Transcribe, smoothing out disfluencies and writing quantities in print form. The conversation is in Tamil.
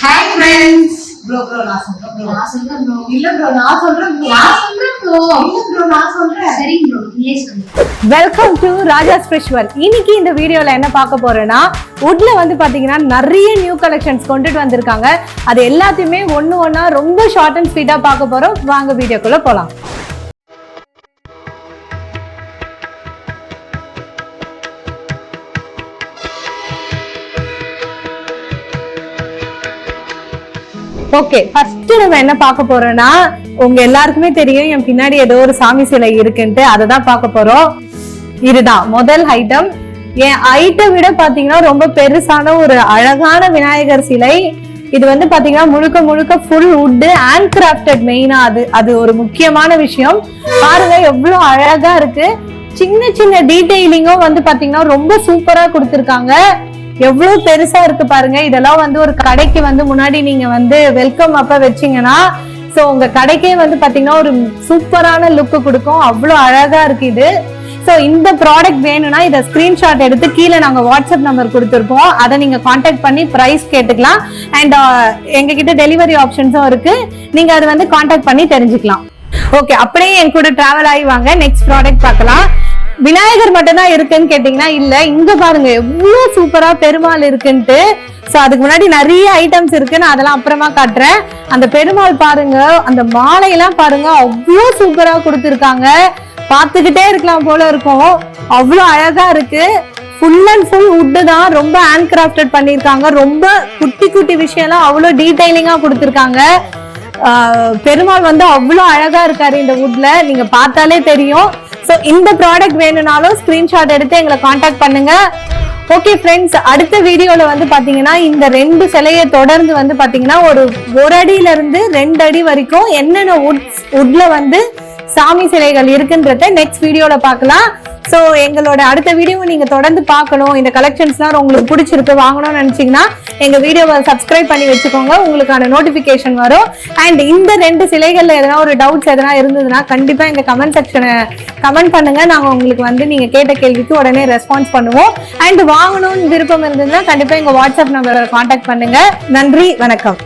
Hi friends. Bro நான் சொல்றேன் bro. இல்ல bro நான் சொல்றேன் bro. இல்ல bro நான் சொல்றேன். சரி bro நீயே சொல்லு. Welcome to Raja's fresh world. இன்னைக்கு இந்த வீடியோல என்ன பார்க்க போறேன்னா வுட்ல வந்து பாத்தீங்கன்னா நிறைய நியூ கலெக்ஷன்ஸ் கொண்டுட்டு வந்திருக்காங்க. அது எல்லாத்தையுமே ஒண்ணா ரொம்ப ஷார்ட் அண்ட் ஸ்வீட்டா பார்க்க போறோம். வாங்க வீடியோக்குள்ள போலாம். ஓகே, ஃபர்ஸ்ட் நம்ம என்ன பார்க்க போறோம்னா உங்க எல்லாருக்குமே தெரியும் என் பின்னாடி ஏதோ ஒரு சாமி சிலை இருக்குன்ட்டு அதை தான் பார்க்க போறோம். இதுதான் முதல் ஐட்டம். என் ஐட்டம் விட பாத்தீங்கன்னா ரொம்ப பெருசான ஒரு அழகான விநாயகர் சிலை. இது வந்து பாத்தீங்கன்னா முழுக்க ஃபுல் வுட் ஹேண்ட் கிராஃப்டட். மெயினா அது ஒரு முக்கியமான விஷயம். பாருங்க எவ்வளவு அழகா இருக்கு. சின்ன டீடைலிங்கும் வந்து பாத்தீங்கன்னா ரொம்ப சூப்பரா கொடுத்திருக்காங்க. எவ்வளவு பெருசா இருக்கு பாருங்க. இதெல்லாம் வந்து ஒரு கடைக்கு வந்து முன்னாடி நீங்க வந்து வெல்கம் அப்ப வச்சீங்கன்னா சோ உங்க கடைக்கே வந்து பாத்தீங்கன்னா ஒரு சூப்பரான லுக் கொடுக்கும். அவ்வளவு அழகா இருக்கு இது. சோ இந்த ப்ராடக்ட் வேணும்னா இதை ஸ்கிரீன்ஷாட் எடுத்து கீழே நாங்க வாட்ஸ்அப் நம்பர் கொடுத்துருப்போம். அதை நீங்க கான்டாக்ட் பண்ணி பிரைஸ் கேட்டுக்கலாம். அண்ட் எங்ககிட்ட டெலிவரி ஆப்ஷன்ஸும் இருக்கு. நீங்க அதை வந்து கான்டாக்ட் பண்ணி தெரிஞ்சுக்கலாம். ஓகே, அப்படியே என் கூட டிராவல் ஆகி வாங்க. நெக்ஸ்ட் ப்ராடக்ட் பார்க்கலாம். விநாயகர் மட்டும் தான் இருக்குன்னு கேட்டீங்கன்னா இல்ல, இங்க பாருங்க எவ்வளவு சூப்பரா பெருமாள் இருக்குன்ட்டு. சோ அதுக்கு முன்னாடி நிறைய ஐட்டம்ஸ் இருக்கு, நான் அதெல்லாம் அப்புறமா காட்டுறேன். அந்த பெருமாள் பாருங்க, அந்த மாலையெல்லாம் பாருங்க அவ்வளவு சூப்பரா கொடுத்துருக்காங்க. பாத்துக்கிட்டே இருக்கலாம் போல இருக்கும். அவ்வளவு அழகா இருக்கு. ஃபுல் அண்ட் ஃபுல் வுட் தான். ரொம்ப ஹேண்ட் கிராஃப்டட் பண்ணிருக்காங்க. ரொம்ப குட்டி விஷயம்லாம் அவ்வளவு டீடைலிங்கா கொடுத்துருக்காங்க. பெருமாள் வந்து அவ்வளவு அழகா இருக்காரு இந்த வுட்ல, நீங்க பார்த்தாலே தெரியும். சோ இந்த ப்ராடக்ட் வேணும்னாலும் ஸ்கிரீன்ஷாட் எடுத்து எங்களை கான்டாக்ட் பண்ணுங்க. ஓகே ஃப்ரெண்ட்ஸ், அடுத்த வீடியோல வந்து பாத்தீங்கன்னா இந்த ரெண்டு சிலையை தொடர்ந்து வந்து பாத்தீங்கன்னா ஒரு அடியில இருந்து 2 அடி வரைக்கும் என்னென்ன வுட்ல வந்து சாமி சிலைகள் இருக்குன்றத நெக்ஸ்ட் வீடியோல பார்க்கலாம். சோ எங்களோட அடுத்த வீடியோ நீங்க தொடர்ந்து பார்க்கணும். இந்த கலெக்ஷன்ஸ்லாம் உங்களுக்கு பிடிச்சிருக்கு, வாங்கணும்னு நினைச்சீங்கன்னா எங்க வீடியோவை சப்ஸ்கிரைப் பண்ணி வச்சுக்கோங்க. உங்களுக்கான நோட்டிபிகேஷன் வரும். அண்ட் இந்த 2 சிலைகள்ல எதனா ஒரு டவுட்ஸ் எதனா இருந்ததுன்னா கண்டிப்பா எங்க கமெண்ட் செக்ஷனை கமெண்ட் பண்ணுங்க. நாங்க உங்களுக்கு வந்து நீங்க கேட்ட கேள்விக்கு உடனே ரெஸ்பான்ஸ் பண்ணுவோம். அண்ட் வாங்கணும்னு விருப்பம் இருந்ததுன்னா கண்டிப்பா எங்க வாட்ஸ்அப் நம்பரை கான்டாக்ட் பண்ணுங்க. நன்றி, வணக்கம்.